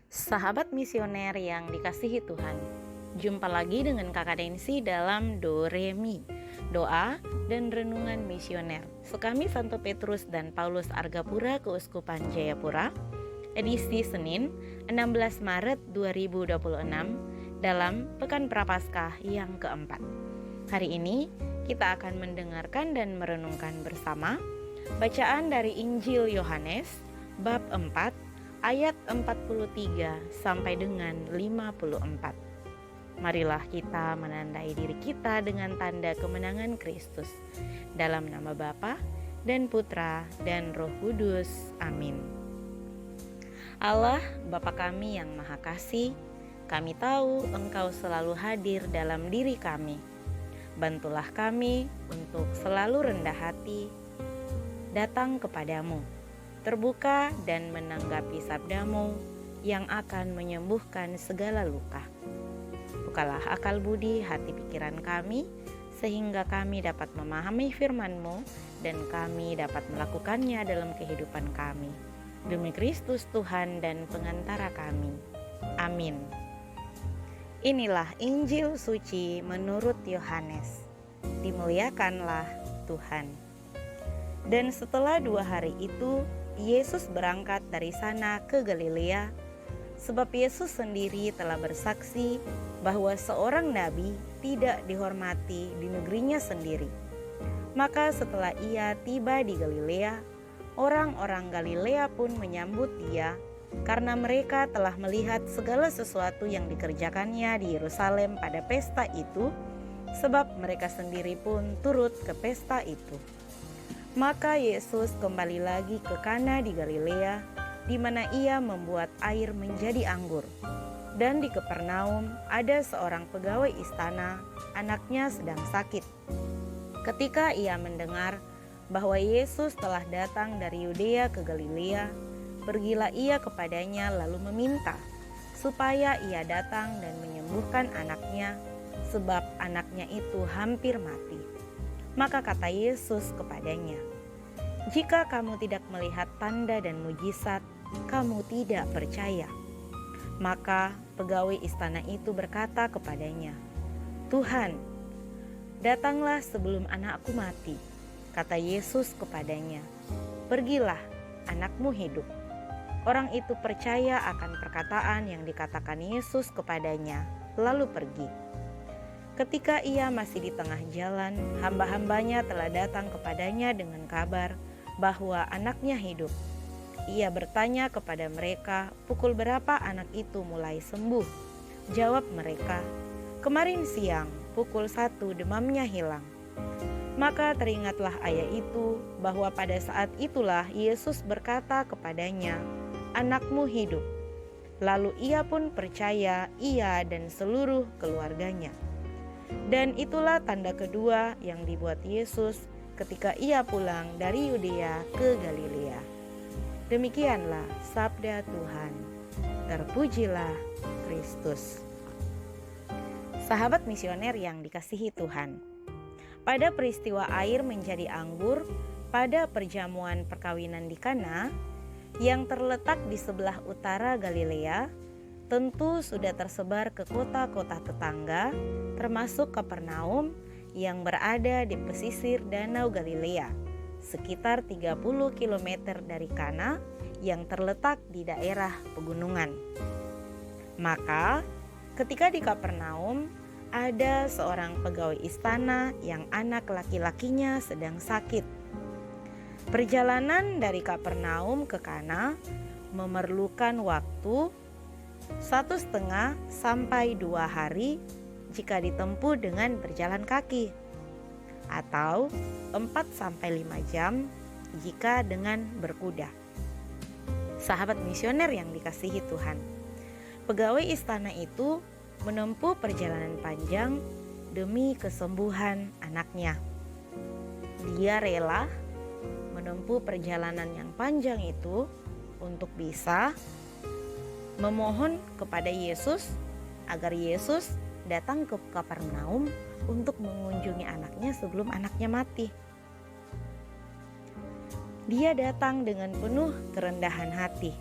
Sahabat misioner yang dikasihi Tuhan, jumpa lagi dengan Kakak Densi dalam Do Re Mi, doa dan renungan misioner Sekami Santo Petrus dan Paulus Argapura Keuskupan Jayapura, edisi Senin 16 Maret 2026 dalam Pekan Prapaskah yang keempat. Hari ini kita akan mendengarkan dan merenungkan bersama bacaan dari Injil Yohanes bab 4 ayat 43 sampai dengan 54. Marilah kita menandai diri kita dengan tanda kemenangan Kristus. Dalam nama Bapa dan Putra dan Roh Kudus. Amin. Allah, Bapa kami yang Maha Kasih, kami tahu Engkau selalu hadir dalam diri kami. Bantulah kami untuk selalu rendah hati, datang kepadamu, terbuka dan menanggapi sabdamu yang akan menyembuhkan segala luka. Bukalah akal budi hati pikiran kami, sehingga kami dapat memahami firman-Mu dan kami dapat melakukannya dalam kehidupan kami. Demi Kristus Tuhan dan pengantara kami. Amin. Inilah Injil suci menurut Yohanes. Dimuliakanlah Tuhan. Dan setelah 2 hari itu, Yesus berangkat dari sana ke Galilea, sebab Yesus sendiri telah bersaksi bahwa seorang nabi tidak dihormati di negerinya sendiri. Maka setelah ia tiba di Galilea, orang-orang Galilea pun menyambut dia, karena mereka telah melihat segala sesuatu yang dikerjakannya di Yerusalem pada pesta itu, sebab mereka sendiri pun turut ke pesta itu. Maka Yesus kembali lagi ke Kana di Galilea, di mana ia membuat air menjadi anggur. Dan di Kapernaum ada seorang pegawai istana, anaknya sedang sakit. Ketika ia mendengar bahwa Yesus telah datang dari Yudea ke Galilea, pergilah ia kepadanya lalu meminta supaya ia datang dan menyembuhkan anaknya, sebab anaknya itu hampir mati. Maka kata Yesus kepadanya, "Jika kamu tidak melihat tanda dan mujizat, kamu tidak percaya." Maka pegawai istana itu berkata kepadanya, "Tuhan, datanglah sebelum anakku mati." Kata Yesus kepadanya, "Pergilah, anakmu hidup." Orang itu percaya akan perkataan yang dikatakan Yesus kepadanya, lalu pergi. Ketika ia masih di tengah jalan, hamba-hambanya telah datang kepadanya dengan kabar bahwa anaknya hidup. Ia bertanya kepada mereka, pukul berapa anak itu mulai sembuh? Jawab mereka, "Kemarin siang, pukul 1 demamnya hilang." Maka teringatlah ayah itu bahwa pada saat itulah Yesus berkata kepadanya, "Anakmu hidup." Lalu ia pun percaya, ia dan seluruh keluarganya. Dan itulah tanda kedua yang dibuat Yesus ketika ia pulang dari Yudea ke Galilea. Demikianlah sabda Tuhan. Terpujilah Kristus. Sahabat misioner yang dikasihi Tuhan, pada peristiwa air menjadi anggur pada perjamuan perkawinan di Kana yang terletak di sebelah utara Galilea, tentu sudah tersebar ke kota-kota tetangga, termasuk Kapernaum yang berada di pesisir Danau Galilea, sekitar 30 km dari Kana yang terletak di daerah pegunungan. Maka, ketika di Kapernaum, ada seorang pegawai istana yang anak laki-lakinya sedang sakit. Perjalanan dari Kapernaum ke Kana memerlukan waktu 1,5 sampai 2 hari jika ditempuh dengan berjalan kaki, atau 4 sampai 5 jam jika dengan berkuda. Sahabat misioner yang dikasihi Tuhan, pegawai istana itu menempuh perjalanan panjang demi kesembuhan anaknya. Dia rela menempuh perjalanan yang panjang itu untuk bisa memohon kepada Yesus agar Yesus datang ke Kapernaum untuk mengunjungi anaknya sebelum anaknya mati. Dia datang dengan penuh kerendahan hati.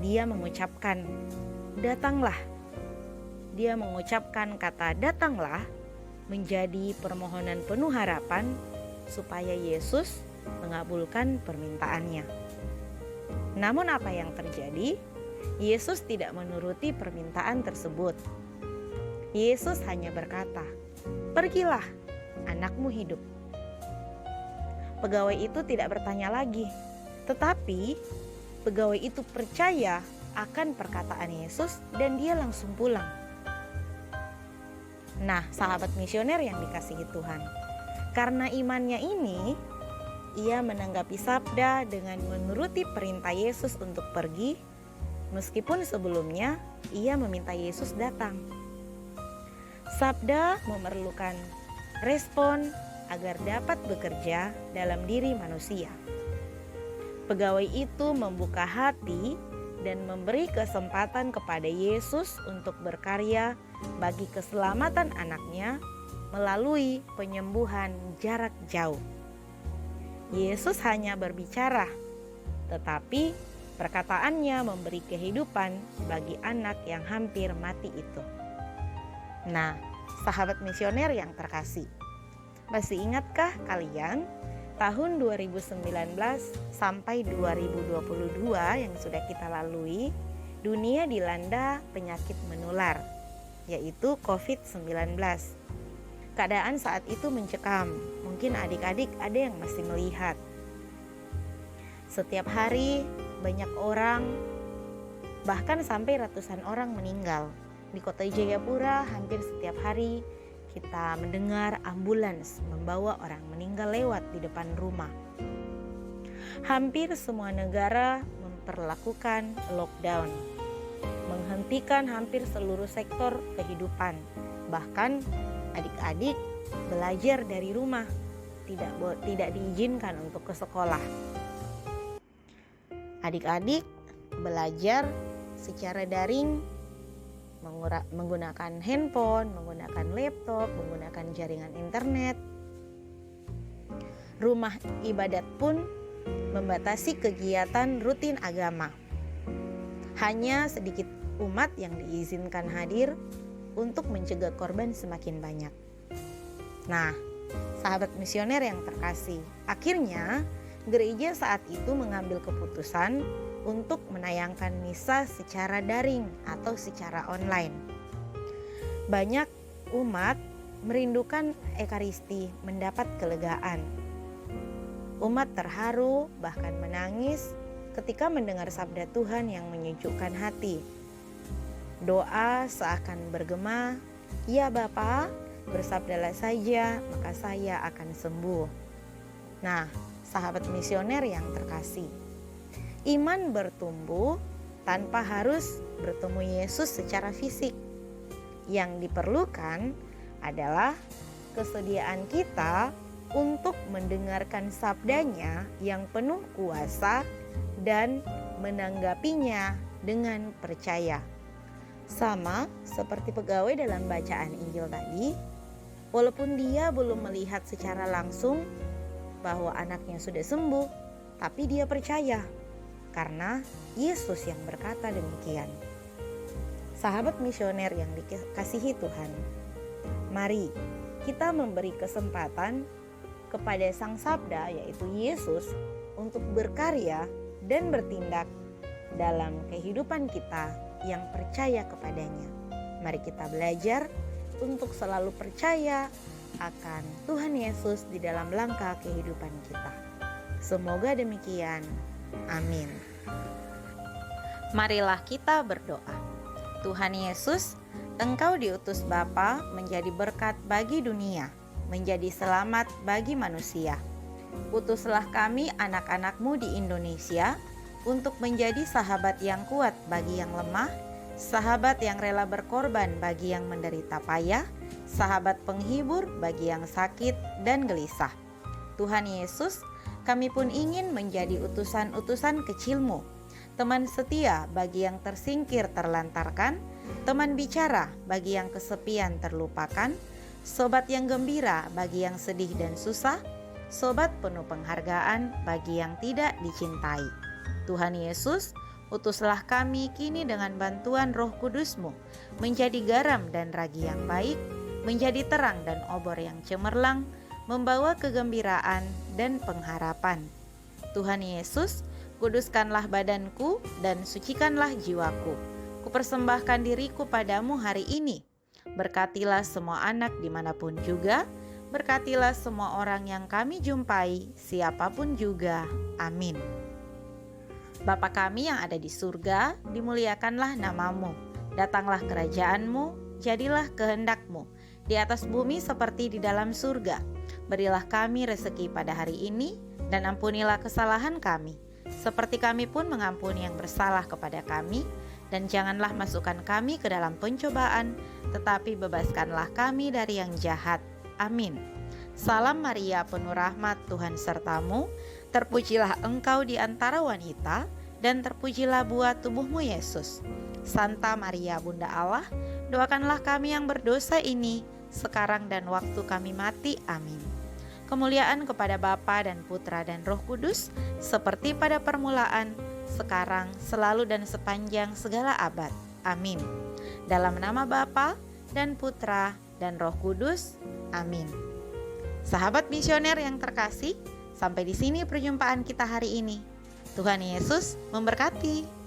dia mengucapkan, "Datanglah." Dia mengucapkan kata "datanglah" menjadi permohonan penuh harapan supaya Yesus mengabulkan permintaannya. Namun apa yang terjadi? Yesus tidak menuruti permintaan tersebut. Yesus hanya berkata, "Pergilah, anakmu hidup." Pegawai itu tidak bertanya lagi, tetapi pegawai itu percaya akan perkataan Yesus dan dia langsung pulang. Nah, sahabat misioner yang dikasihi Tuhan, karena imannya ini, ia menanggapi sabda dengan menuruti perintah Yesus untuk pergi, meskipun sebelumnya ia meminta Yesus datang. Sabda memerlukan respon agar dapat bekerja dalam diri manusia. Pegawai itu membuka hati dan memberi kesempatan kepada Yesus untuk berkarya bagi keselamatan anaknya melalui penyembuhan jarak jauh. Yesus hanya berbicara, tetapi perkataannya memberi kehidupan bagi anak yang hampir mati itu. Nah, sahabat misioner yang terkasih, masih ingatkah kalian tahun 2019 sampai 2022 yang sudah kita lalui, dunia dilanda penyakit menular, yaitu COVID-19. Keadaan saat itu mencekam. Mungkin adik-adik ada yang masih melihat. Setiap hari banyak orang, bahkan sampai ratusan orang meninggal. Di kota Jayapura hampir setiap hari kita mendengar ambulans membawa orang meninggal lewat di depan rumah. Hampir semua negara memperlakukan lockdown, menghentikan hampir seluruh sektor kehidupan. Bahkan adik-adik belajar dari rumah, tidak diizinkan untuk ke sekolah. Adik-adik belajar secara daring, menggunakan handphone, menggunakan laptop, menggunakan jaringan internet. Rumah ibadat pun membatasi kegiatan rutin agama. Hanya sedikit umat yang diizinkan hadir untuk mencegah korban semakin banyak. Nah, sahabat misioner yang terkasih, akhirnya gereja saat itu mengambil keputusan untuk menayangkan misa secara daring atau secara online. Banyak umat merindukan Ekaristi, mendapat kelegaan. Umat terharu, bahkan menangis ketika mendengar sabda Tuhan yang menyejukkan hati. Doa seakan bergema, "Ya Bapa, bersabdalah saja, maka saya akan sembuh." Nah, sahabat misioner yang terkasih, iman bertumbuh tanpa harus bertemu Yesus secara fisik. Yang diperlukan adalah kesediaan kita untuk mendengarkan sabdanya yang penuh kuasa dan menanggapinya dengan percaya. Sama seperti pegawai dalam bacaan Injil tadi, walaupun dia belum melihat secara langsung bahwa anaknya sudah sembuh, tapi dia percaya karena Yesus yang berkata demikian. Sahabat misioner yang dikasihi Tuhan, mari kita memberi kesempatan kepada Sang Sabda, yaitu Yesus, untuk berkarya dan bertindak dalam kehidupan kita yang percaya kepadanya. Mari kita belajar untuk selalu percaya akan Tuhan Yesus di dalam langkah kehidupan kita. Semoga demikian. Amin. Marilah kita berdoa. Tuhan Yesus, Engkau diutus Bapa menjadi berkat bagi dunia, menjadi selamat bagi manusia. Utuslah kami anak-anak-Mu di Indonesia untuk menjadi sahabat yang kuat bagi yang lemah, sahabat yang rela berkorban bagi yang menderita payah, sahabat penghibur bagi yang sakit dan gelisah. Tuhan Yesus, kami pun ingin menjadi utusan-utusan kecil-Mu, teman setia bagi yang tersingkir terlantarkan, teman bicara bagi yang kesepian terlupakan, sobat yang gembira bagi yang sedih dan susah, sobat penuh penghargaan bagi yang tidak dicintai. Tuhan Yesus, Utuslah kami kini dengan bantuan Roh Kudus-Mu, menjadi garam dan ragi yang baik, menjadi terang dan obor yang cemerlang, membawa kegembiraan dan pengharapan. Tuhan Yesus, kuduskanlah badanku dan sucikanlah jiwaku. Kupersembahkan diriku padamu hari ini. Berkatilah semua anak dimanapun juga, berkatilah semua orang yang kami jumpai, siapapun juga. Amin. Bapa kami yang ada di surga, dimuliakanlah namamu. Datanglah kerajaan-Mu, jadilah kehendak-Mu, di atas bumi seperti di dalam surga. Berilah kami rezeki pada hari ini, dan ampunilah kesalahan kami, seperti kami pun mengampuni yang bersalah kepada kami. Dan janganlah masukkan kami ke dalam pencobaan, tetapi bebaskanlah kami dari yang jahat. Amin. Salam Maria, penuh rahmat, Tuhan sertamu. Terpujilah engkau di antara wanita, dan terpujilah buah tubuhmu Yesus. Santa Maria, Bunda Allah, doakanlah kami yang berdosa ini, sekarang dan waktu kami mati. Amin. Kemuliaan kepada Bapa dan Putra dan Roh Kudus, seperti pada permulaan, sekarang, selalu dan sepanjang segala abad. Amin. Dalam nama Bapa dan Putra dan Roh Kudus. Amin. Sahabat misioner yang terkasih, sampai di sini perjumpaan kita hari ini. Tuhan Yesus memberkati.